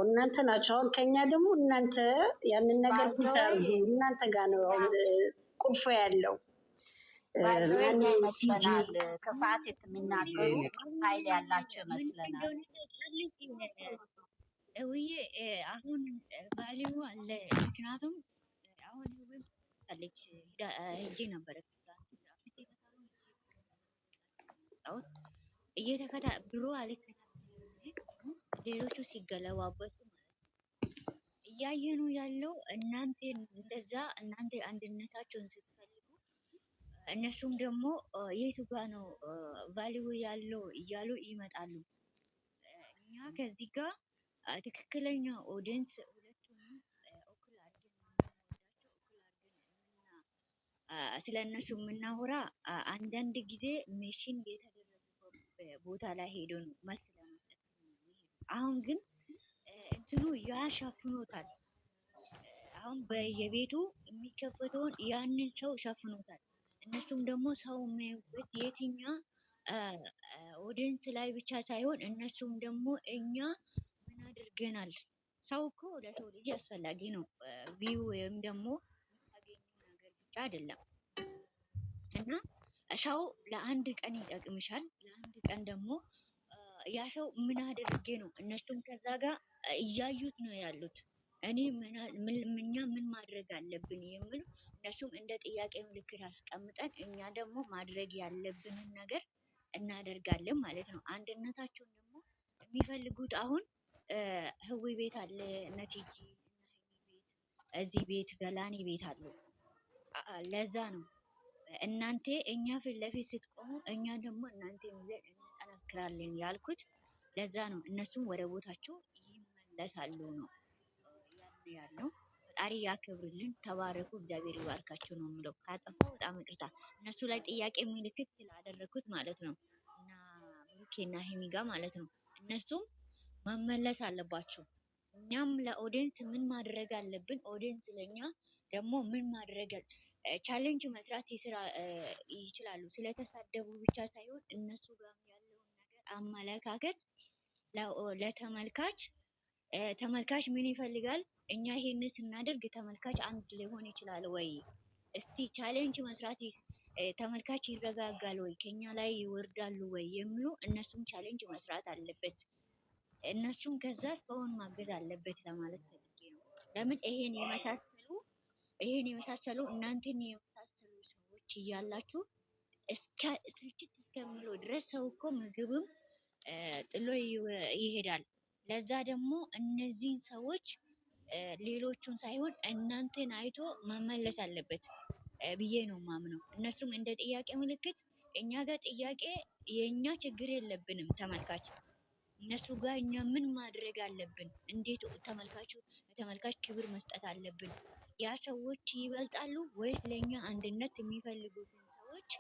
እናንተ ናችሁ። አሁን ከኛ ደግሞ እናንተ ያንን ነገር ብታርጉ ባይዘወይ እናንተ ጋር ነው አሁን ቁልፎ ያለው። ባይዘወይ እኛ ማንም ቲጂ ይመስለናል ክፋት የሚናገሩ ኃይል ያላቸው ይመስለናል። እውዬ አሁን ቫሊዩ አለ። ምክንያቱም አሁን ውብም ታለች ሄጄ ነበረ እየተከታ ብሎ አልከታተልም ሌሎቹ ሲገለባበጡ እያየኑ ያለው እናንተ እንደዛ እናንተ አንድነታቸውን ስትፈልጉ እነሱም ደግሞ የቱ ጋ ነው ቫሊዩ ያለው እያሉ ይመጣሉ። እኛ ከዚህ ጋር ትክክለኛ ኦዲየንስ ሁለቱንም እኩል አድርገን የምንወዳቸው እኩል አድርገን ስለ እነሱ የምናወራ አንዳንድ ጊዜ ሜሽን የተደረገበት ቦታ ላይ ሄዶ ነው መልስ ለመስጠት የሚሄዱ። አሁን ግን እንትኑ ያሸፍኖታል። አሁን በየቤቱ የሚከፈተውን ያንን ሰው ሸፍኖታል። እነሱም ደግሞ ሰው የሚያዩበት የትኛ ኦዲየንስ ላይ ብቻ ሳይሆን እነሱም ደግሞ እኛ ምን አድርገናል። ሰው እኮ ለሰው ልጅ አስፈላጊ ነው። ቪው ወይም ደግሞ የምታገኘው ነገር ብቻ አይደለም እና ሰው ለአንድ ቀን ይጠቅምሻል። ለአንድ ቀን ደግሞ ያ ሰው ምን አድርጌ ነው እነሱም ከዛ ጋር እያዩት ነው ያሉት። እኔ እኛ ምን ማድረግ አለብን የሚሉ እነሱም እንደ ጥያቄ ምልክት አስቀምጠን እኛ ደግሞ ማድረግ ያለብንን ነገር እናደርጋለን ማለት ነው። አንድነታቸውን ደግሞ የሚፈልጉት አሁን ህዊ ቤት አለ ነቲጂ ቤት እዚህ ቤት ገላኔ ቤት አሉ። ለዛ ነው እናንተ እኛ ፊት ለፊት ስትቆሙ እኛ ደግሞ እናንተ ይዘን እንጠነክራለን ያልኩት። ለዛ ነው እነሱም ወደ ቦታቸው ይመለሳሉ ነው ያለው። ፈጣሪ ያክብርልን፣ ተባረኩ፣ እግዚአብሔር ይባርካችሁ ነው የምለው። ካጠፋው በጣም ይቅርታ እነሱ ላይ ጥያቄ ምልክት ስላደረኩት ማለት ነው እና ብሩኬና ሄሚ ጋር ማለት ነው። እነሱም መመለስ አለባቸው። እኛም ለኦዲየንስ ምን ማድረግ አለብን፣ ኦዲየንስ ለኛ ደግሞ ምን ማድረግ ቻሌንጅ መስራት ይችላሉ። ስለተሳደቡ ብቻ ሳይሆን እነሱ ጋር ያለውን ነገር አመለካከት ለተመልካች ተመልካች ምን ይፈልጋል? እኛ ይሄንን ስናደርግ ተመልካች አንድ ሊሆን ይችላል ወይ? እስቲ ቻሌንጅ መስራት ተመልካች ይረጋጋል ወይ? ከኛ ላይ ይወርዳሉ ወይ የሚሉ እነሱም ቻሌንጅ መስራት አለበት። እነሱም ከዛ ሰውን ማገዝ አለበት ለማለት ፈልጌ ነው። ለምን ይሄን የመሳሰሉ እናንተን የመሳሰሉ ሰዎች እያላችሁ ስልችት እስከሚለው ድረስ ሰው እኮ ምግብም ጥሎ ይሄዳል። ለዛ ደግሞ እነዚህን ሰዎች ሌሎቹን ሳይሆን እናንተን አይቶ መመለስ አለበት ብዬ ነው ማምነው። እነሱም እንደ ጥያቄ ምልክት እኛ ጋር ጥያቄ የእኛ ችግር የለብንም ተመልካች እነሱ ጋር እኛ ምን ማድረግ አለብን? እንዴት ተመልካች ክብር መስጠት አለብን? ያ ሰዎች ይበልጣሉ ወይስ ለኛ አንድነት የሚፈልጉትን ሰዎች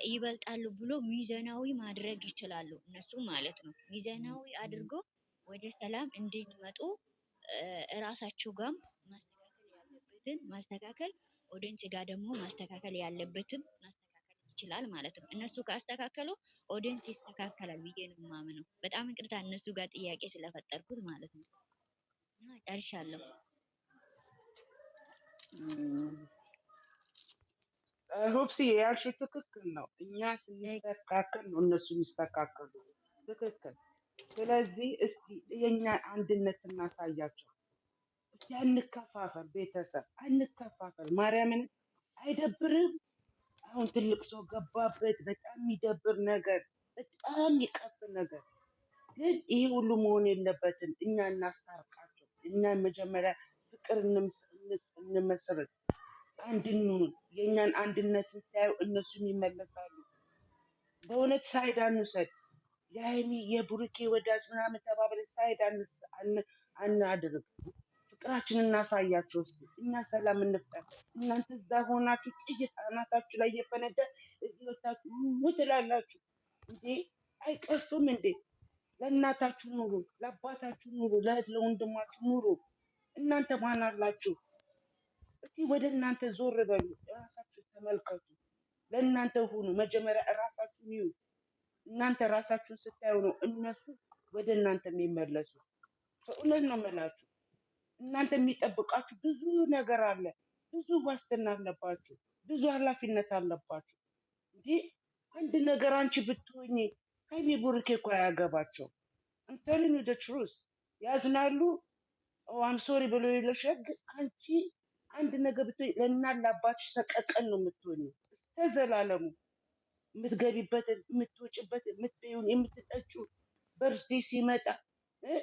ይበልጣሉ ብሎ ሚዛናዊ ማድረግ ይችላሉ እነሱ ማለት ነው። ሚዛናዊ አድርጎ ወደ ሰላም እንዲመጡ እራሳቸው ጋርም ማስተካከል ያለበትን ማስተካከል፣ ኦዲየንስ ጋር ደግሞ ማስተካከል ያለበትን ማስተካከል ይችላል ማለት ነው። እነሱ ካስተካከሉ ኦዲየንስ ይስተካከላል ብዬ ነው የማምነው። በጣም ይቅርታ እነሱ ጋር ጥያቄ ስለፈጠርኩት ማለት ነው። ጨርሻለሁ። ሆፕሲ ያልሽው ትክክል ነው። እኛ ስንስተካከል ነው እነሱ የሚስተካከሉ። ትክክል። ስለዚህ እስቲ የኛ አንድነት እናሳያቸው። እስቲ አንከፋፈል፣ ቤተሰብ አንከፋፈል። ማርያምን አይደብርም? አሁን ትልቅ ሰው ገባበት፣ በጣም የሚደብር ነገር፣ በጣም የሚቀፍ ነገር። ግን ይህ ሁሉ መሆን የለበትም። እኛ እናስታርቃቸው። እኛ መጀመሪያ ፍቅር እንመሰረት፣ አንድ እንሁን። የእኛን አንድነትን ሲያዩ እነሱም ይመለሳሉ። በእውነት ሳይድ አንውሰድ። የሀይሚ የብሩኬ ወዳጅ ምናምን ተባብለ ሳይድ አናድርግ። ፍቅራችንን እናሳያቸው። እስኪ እኛ ሰላም እንፍጠር። እናንተ እዛ ሆናችሁ ጥይት አናታችሁ ላይ እየፈነዳ እዚህ ወታችሁ ትላላችሁ እንዴ? አይቀፍም እንዴ? ለእናታችሁ ኑሩ፣ ለአባታችሁ ኑሩ፣ ለእህት ለወንድማችሁ ኑሩ። እናንተ ማን አላችሁ? እስኪ ወደ እናንተ ዞር በሉ፣ ራሳችሁ ተመልከቱ። ለእናንተ ሁኑ። መጀመሪያ ራሳችሁን ይዩ። እናንተ ራሳችሁን ስታዩ ነው እነሱ ወደ እናንተ የሚመለሱ። በእውነት ነው የምላችሁ። እናንተ የሚጠብቃችሁ ብዙ ነገር አለ። ብዙ ዋስትና አለባችሁ። ብዙ ኃላፊነት አለባችሁ። እንዴ አንድ ነገር አንቺ ብትሆኚ ሀይሚ ቡሩኬ እኮ አያገባቸው። I'm telling you the truth። ያዝናሉ። አም ሶሪ ብሎ ይለሻል። ግን አንቺ አንድ ነገር ብትሆኚ ለእናት ለአባትሽ ሰቀቀን ነው የምትሆኚ እስከ ዘላለሙ። የምትገቢበትን የምትወጪበትን የምትበይውን የምትጠጪው በርዝዴ ሲመጣ እ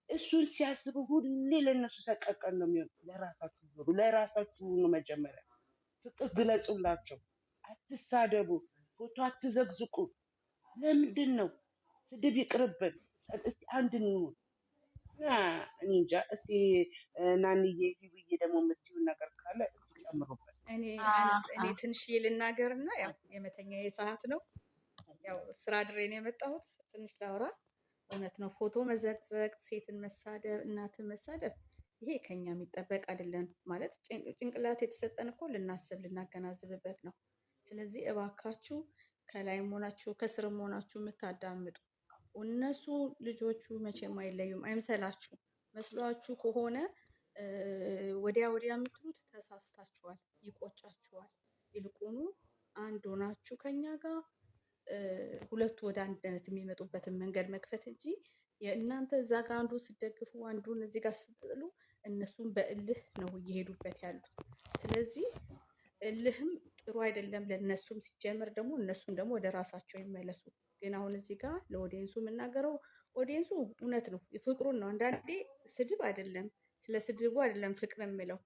እሱን ሲያስቡ ሁሌ ለእነሱ ሰቀቀን ነው የሚሆን። ለራሳችሁ ዞሩ። ለራሳችሁ ነው መጀመሪያ። ፍቅር ግለጹላቸው። አትሳደቡ። ፎቶ አትዘግዝቁ። ለምንድን ነው ስድብ ይቅርብን። እስቲ አንድ እንሁን። እኔ እንጃ። እስቲ ናንዬ ሂብዬ ደግሞ የምትይውን ነገር ካለ እስቲ ጨምሩበት። እኔ ትንሽዬ ልናገርና ያው የመተኛ ሰዓት ነው። ያው ስራ ድሬ ነው የመጣሁት። ትንሽ ላውራ። እውነት ነው ፎቶ መዘቅዘቅ፣ ሴትን መሳደብ፣ እናትን መሳደብ ይሄ ከኛ የሚጠበቅ አይደለም። ማለት ጭንቅላት የተሰጠን እኮ ልናስብ ልናገናዝብበት ነው። ስለዚህ እባካችሁ ከላይም ሆናችሁ ከስርም ሆናችሁ የምታዳምጡ እነሱ ልጆቹ መቼም አይለዩም። አይምሰላችሁ። መስሏችሁ ከሆነ ወዲያ ወዲያ የምትሉት ተሳስታችኋል፣ ይቆጫችኋል። ይልቁኑ አንድ ሆናችሁ ከኛ ጋር ሁለቱ ወደ አንድነት የሚመጡበትን መንገድ መክፈት እንጂ የእናንተ እዛ ጋር አንዱ ስትደግፉ አንዱን እዚህ ጋር ስትጥሉ እነሱም በእልህ ነው እየሄዱበት ያሉት። ስለዚህ እልህም ጥሩ አይደለም ለእነሱም። ሲጀመር ደግሞ እነሱም ደግሞ ወደ ራሳቸው ይመለሱ። ግን አሁን እዚህ ጋር ለኦዲየንሱ የምናገረው ኦዲየንሱ እውነት ነው ፍቅሩን ነው። አንዳንዴ ስድብ አይደለም ስለ ስድቡ አይደለም ፍቅር የምለው።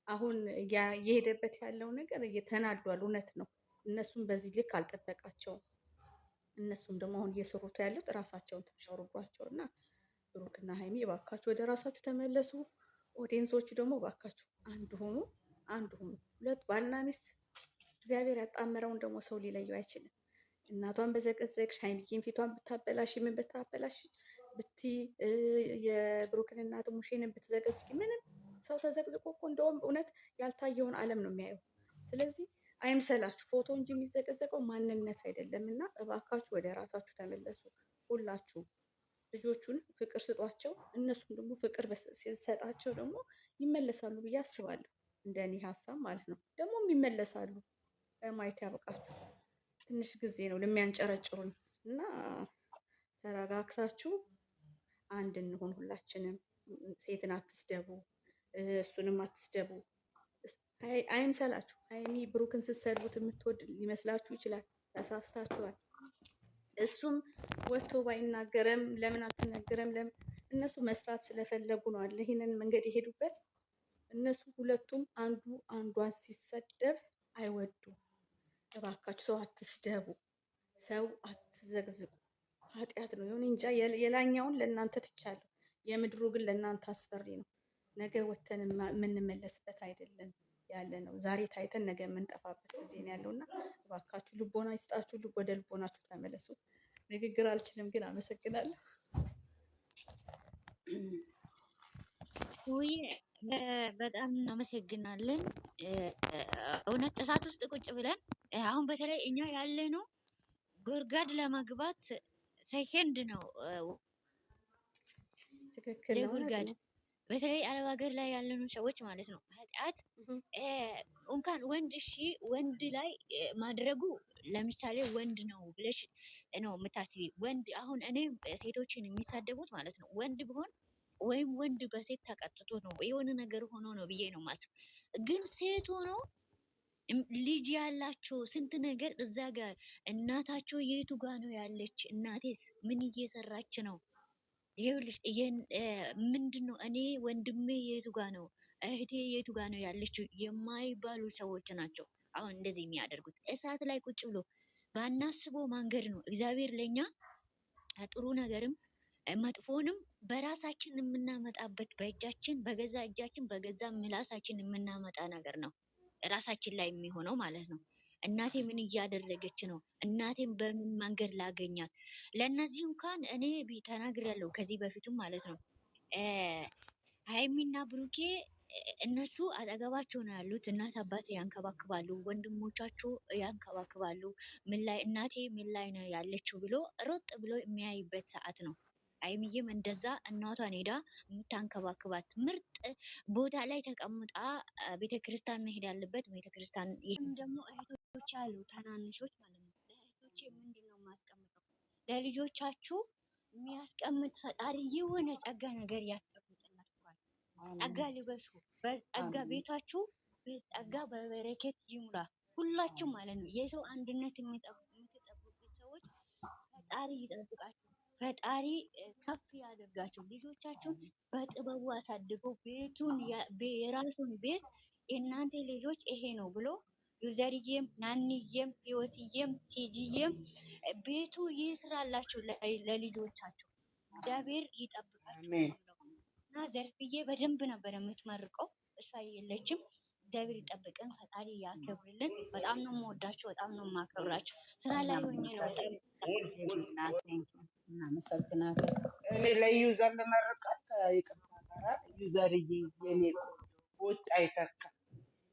አሁን እየሄደበት ያለው ነገር እየተናዷል። እውነት ነው። እነሱም በዚህ ልክ አልጠበቃቸውም። እነሱም ደግሞ አሁን እየሰሩት ያሉት ራሳቸውን ትንሽ አውርዷቸው እና ብሩክና ሀይሚ እባካችሁ ወደ ራሳችሁ ተመለሱ። ኦዲየንሶቹ ደግሞ እባካችሁ አንድ ሆኑ፣ አንድ ሆኑ። ሁለት ባልና ሚስት እግዚአብሔር ያጣመረውን ደግሞ ሰው ሊለየው አይችልም። እናቷን በዘቀዘቅሽ ሀይሚዬን ፊቷን ብታበላሽ ምን ብታበላሽ ብቲ የብሩክን እናት ሙሼንን ብትዘቀዝቂ ምንም ሰው ተዘቅዝቆ እኮ እንደውም እውነት ያልታየውን ዓለም ነው የሚያየው። ስለዚህ አይምሰላችሁ። ፎቶ እንጂ የሚዘቀዘቀው ማንነት አይደለም። እና እባካችሁ ወደ ራሳችሁ ተመለሱ። ሁላችሁ ልጆቹን ፍቅር ስጧቸው። እነሱም ደግሞ ፍቅር ሲሰጣቸው ደግሞ ይመለሳሉ ብዬ አስባለሁ። እንደኔ ሀሳብ ማለት ነው። ደግሞም ይመለሳሉ። ማየት ያበቃችሁ። ትንሽ ጊዜ ነው ለሚያንጨረጭሩን እና ተረጋግታችሁ አንድ እንሆን ሁላችንም። ሴትን አትስደቡ፣ እሱንም አትስደቡ። አይምሰላችሁ። ሀይሚ ብሩክን ስትሰድቡት የምትወድ ሊመስላችሁ ይችላል። ተሳስታችኋል። እሱም ወጥቶ ባይናገረም ለምን አትናገረም? ለምን እነሱ መስራት ስለፈለጉ ነው አለ ይሄንን መንገድ የሄዱበት። እነሱ ሁለቱም አንዱ አንዷን ሲሰደብ አይወዱም። እባካችሁ ሰው አትስደቡ፣ ሰው አትዘግዝቁ። ኃጢአት ነው። የሆነ እንጃ የላኛውን ለእናንተ ትቻለሁ፣ የምድሩ ግን ለእናንተ አስፈሪ ነው። ነገ ወተን የምንመለስበት አይደለም ያለ ነው። ዛሬ ታይተን ነገ የምንጠፋበት ጊዜ ነው ያለውና እባካችሁ ልቦና ይስጣችሁ። ወደ ልቦናችሁ ተመለሱ። ንግግር አልችልም ግን አመሰግናለሁ። ውይ በጣም እናመሰግናለን። እውነት እሳት ውስጥ ቁጭ ብለን አሁን በተለይ እኛ ያለ ነው ጉድጓድ ለመግባት ሰከንድ ነው ትክክል ነው። ጉድጓድ በተለይ አረብ ሀገር ላይ ያለኑ ሰዎች ማለት ነው። ኃጢአት እንኳን ወንድ እሺ ወንድ ላይ ማድረጉ ለምሳሌ ወንድ ነው ብለሽ ነው የምታስቢ። ወንድ አሁን እኔ ሴቶችን የሚሳደቡት ማለት ነው ወንድ ቢሆን ወይም ወንድ በሴት ተቀጥቶ ነው የሆነ ነገር ሆኖ ነው ብዬ ነው ማስብ። ግን ሴት ሆኖ ልጅ ያላቸው ስንት ነገር እዛ ጋር እናታቸው የቱ ጋ ነው ያለች? እናቴስ ምን እየሰራች ነው? ይኸውልሽ ምንድን ነው እኔ ወንድሜ የቱ ጋ ነው? እህቴ የቱ ጋ ነው ያለችው? የማይባሉ ሰዎች ናቸው አሁን እንደዚህ የሚያደርጉት። እሳት ላይ ቁጭ ብሎ ባናስበው መንገድ ነው እግዚአብሔር ለኛ ጥሩ ነገርም መጥፎንም በራሳችን የምናመጣበት በእጃችን በገዛ እጃችን በገዛ ምላሳችን የምናመጣ ነገር ነው ራሳችን ላይ የሚሆነው ማለት ነው። እናቴ ምን እያደረገች ነው? እናቴን በምን መንገድ ላገኛት? ለእነዚህ እንኳን እኔ ተናግሬያለሁ ከዚህ በፊቱም ማለት ነው። ሀይሚና ብሩኬ እነሱ አጠገባቸው ነው ያሉት። እናት አባት ያንከባክባሉ፣ ወንድሞቻቸው ያንከባክባሉ። ምን ላይ እናቴ ምን ላይ ነው ያለችው ብሎ ሮጥ ብሎ የሚያይበት ሰዓት ነው። አይምዬም እንደዛ እናቷን ሄዳ የምታንከባክባት ምርጥ ቦታ ላይ ተቀምጣ ቤተክርስቲያን መሄድ ያለበት ቤተክርስቲያን። ይህም ደግሞ እህቶች አሉ ታናንሾች ማለት ነው። ለእህቶች ምንድን ነው የማስቀምጠው? ለልጆቻችሁ የሚያስቀምጥ ፈጣሪ የሆነ ጸጋ ነገር ያስቀምጥላችኋል። ጸጋ ልበሱ። በጸጋ ቤታችሁ በጸጋ በበረከት ይሙላ ሁላችሁ ማለት ነው። የሰው አንድነት የምትጠብቁት ሰዎች ፈጣሪ ይጠብቃችሁ። ፈጣሪ ከፍ ያደርጋችሁ። ልጆቻችሁን በጥበቡ አሳድገው ቤቱን የራሱን ቤት የእናንተ ልጆች ይሄ ነው ብሎ ዩዘርዬም ናንዬም ህይወትዬም ቲጂዬም ቤቱ ይስራላችሁ ለልጆቻችሁ። እግዚአብሔር ይጠብቃችሁ እና ዘርፍዬ በደንብ ነበር የምትመርቀው። እሷ የለችም። እግዚአብሔር ይጠብቀን፣ ፈጣሪ ያከብርልን። በጣም ነው የምወዳችሁ፣ በጣም ነው የማከብራችሁ። ስራ ላይ ሆኜ ነው በጣም እናመሰግናለን። እኔ ለዩዘር ለመረቃት ይቅርታ ጋር ዩዘርዬ የኔ ወጣ ይተካ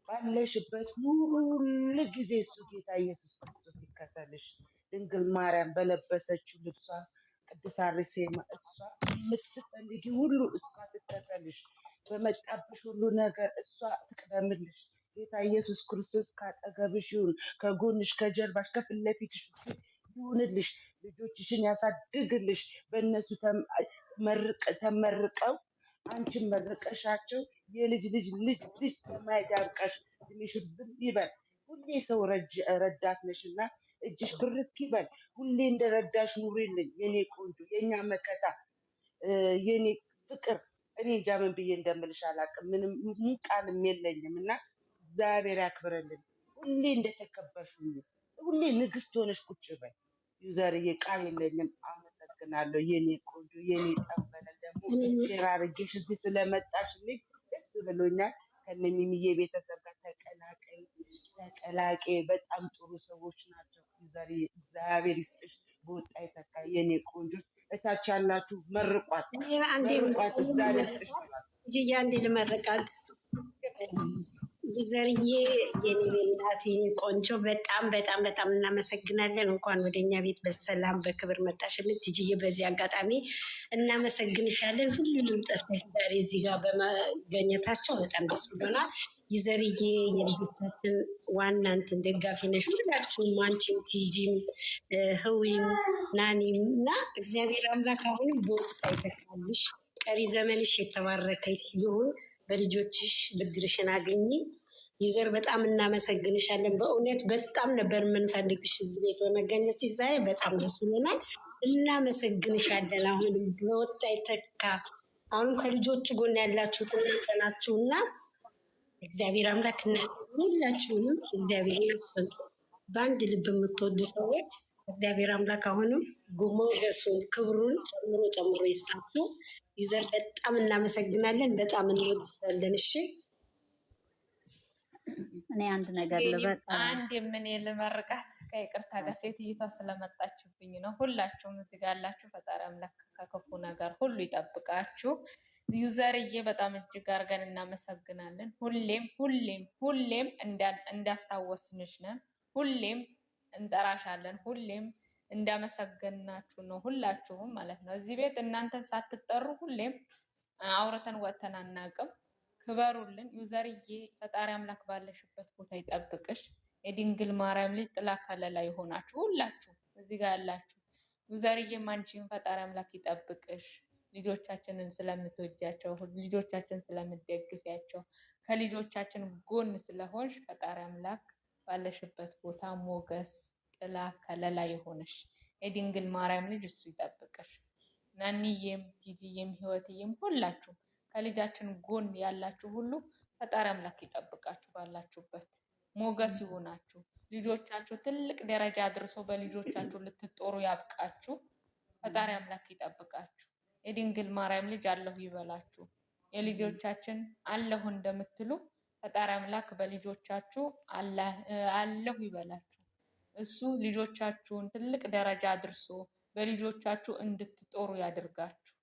ባለሽበት ሁሉ ጊዜ እሱ ጌታ ኢየሱስ ክርስቶስ ይከተልሽ። ድንግል ማርያም በለበሰችው ልብሷ ቅድስት አርሴማ እሷ የምትፈልጊ ሁሉ እሷ ትከተልሽ። በመጣብሽ ሁሉ ነገር እሷ ትቅደምልሽ። ጌታ ኢየሱስ ክርስቶስ ካጠገብሽ ይሁን፣ ከጎንሽ፣ ከጀርባሽ፣ ከፊት ለፊትሽ ይሁንልሽ። ልጆችሽን ያሳድግልሽ። በእነሱ ተመርቀው አንቺን መርቀሻቸው የልጅ ልጅ ልጅ ልጅ ለማየት ያብቃሽ። ትንሽ ዝም ይበል። ሁሌ ሰው ረዳት ነሽና እጅሽ ብርክ ይበል። ሁሌ እንደረዳሽ ኑሪልኝ የኔ ቆንጆ፣ የኛ መከታ፣ የኔ ፍቅር። እኔ እንጃ ምን ብዬ እንደምልሽ አላውቅም። ምንም ቃልም የለኝም እና እግዚአብሔር ያክብረልን። ሁሌ እንደተከበርሽ ሁሌ ንግስት ሆነሽ ቁጭ በይ። ዩዘርዬ ቃል የለኝም። አመሰግናለሁ የኔ ቆንጆ፣ የኔ ጠንበለል። ደግሞ ሼር አድርጌሽ እዚህ ስለመጣሽልኝ ደስ ብሎኛል። ከነሚሚዬ ቤተሰብ ጋር ተቀላቀይ። በጣም ጥሩ ሰዎች ናቸው። ዩዘርዬ እግዚአብሔር ይስጥሽ፣ በወጣ ይተካ የኔ ቆንጆ። እታች ያላችሁ መርቋት፣ መርቋት። እግዚአብሔር ይስጥሽ ብሏል። አንዴ ልመርቃት። ዩዘርዬ የኔ እናት የኔ ቆንጆ በጣም በጣም በጣም እናመሰግናለን። እንኳን ወደኛ ቤት በሰላም በክብር መጣሽልን። ትጅዬ በዚህ አጋጣሚ እናመሰግንሻለን። ሁሉንም ጠርተሽ ዛሬ እዚህ ጋር በመገኘታቸው በጣም ደስ ብሎናል። ዩዘርዬ የልጆቻችን ዋና እንትን ደጋፊ ነሽ። ሁላችሁም አንቺም፣ ቲጂም፣ ህዊም፣ ናኒም እና እግዚአብሔር አምላክ አሁንም በወቅት አይተካልሽ። ቀሪ ዘመንሽ የተባረከ ይሁን። በልጆችሽ ብድርሽን አገኚ። ዩዘር በጣም እናመሰግንሻለን። በእውነት በጣም ነበር የምንፈልግሽ እዚህ ቤት በመገኘት ዛሬ በጣም ደስ ብሎናል። እናመሰግንሻለን። አሁንም በወጣ ይተካ። አሁንም ከልጆች ጎን ያላችሁት እናንተ ናችሁና እግዚአብሔር አምላክ ሁላችሁንም እግዚአብሔር ይመስገን። በአንድ ልብ የምትወዱ ሰዎች እግዚአብሔር አምላክ አሁንም ሞገሱን ክብሩን ጨምሮ ይስጣችሁ። ዩዘር በጣም እናመሰግናለን። በጣም እንወድሻለን። እሺ እኔ አንድ ነገር ልበል። አንድ የምን ልመርቃት ከይቅርታ ጋር ሴትዮዋ ስለመጣችብኝ ነው። ሁላችሁም እዚህ ጋር ያላችሁ ፈጣሪ አምላክ ከክፉ ነገር ሁሉ ይጠብቃችሁ። ዩዘርዬ በጣም እጅግ አድርገን እናመሰግናለን። ሁሌም እንዳስታወስንሽ ነን። ሁሌም እንጠራሻለን። ሁሌም እንዳመሰገናችሁ ነው ሁላችሁም ማለት ነው። እዚህ ቤት እናንተን ሳትጠሩ ሁሌም አውርተን ወጥተን አናውቅም። ክበሩልን። ዩዘርዬ ፈጣሪ አምላክ ባለሽበት ቦታ ይጠብቅሽ። የድንግል ማርያም ልጅ ጥላ ከለላ ይሆናችሁ ሁላችሁ እዚህ ጋር ያላችሁ። ዩዘርዬም አንቺን ፈጣሪ አምላክ ይጠብቅሽ። ልጆቻችንን ስለምትወጃቸው፣ ልጆቻችን ስለምትደግፊያቸው፣ ከልጆቻችን ጎን ስለሆንሽ ፈጣሪ አምላክ ባለሽበት ቦታ ሞገስ ጥላ ከለላ የሆነሽ የድንግል ማርያም ልጅ እሱ ይጠብቅሽ። ናንዬም ቲጂዬም ህይወትዬም ሁላችሁም ከልጃችን ጎን ያላችሁ ሁሉ ፈጣሪ አምላክ ይጠብቃችሁ። ባላችሁበት ሞገስ ይሆናችሁ። ልጆቻችሁ ትልቅ ደረጃ አድርሰው በልጆቻችሁ ልትጦሩ ያብቃችሁ። ፈጣሪ አምላክ ይጠብቃችሁ። የድንግል ማርያም ልጅ አለሁ ይበላችሁ። የልጆቻችን አለሁ እንደምትሉ ፈጣሪ አምላክ በልጆቻችሁ አለሁ ይበላችሁ። እሱ ልጆቻችሁን ትልቅ ደረጃ አድርሶ በልጆቻችሁ እንድትጦሩ ያድርጋችሁ።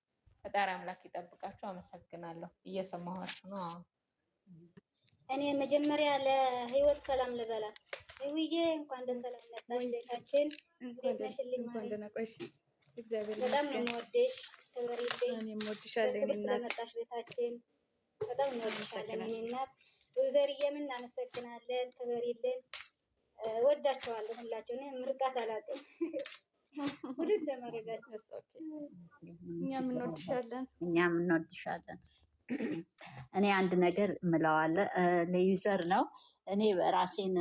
ፈጣሪ አምላክ ይጠብቃችሁ። አመሰግናለሁ። እየሰማኋችሁ ነው። እኔ መጀመሪያ ለህይወት ሰላም ልበላት። ህይወዬ እንኳን በሰላም መጣሽ። ቤታችን እንኳን ደህና ቆይሽ። እግዚአብሔር በጣም ነው የምወደሽ። ክበሪልኝ። እኔም እወድሻለሁ የኔ በክብር እናት። ስለመጣሽ ቤታችን በጣም እንወድሻለን የኔ አመሰግናለሁ። እናት። ዩዘርዬም እናመሰግናለን። ክበሪልን። ወዳቸዋለሁ ሁላቸው። እኔ ምርቃት አላውቅም። ውድድ ለማድረጋቸው That's okay። እኛም እንወድሻለን። እኛም እንወድሻለን። እኔ አንድ ነገር እምለዋለሁ ለዩዘር ነው። እኔ ራሴን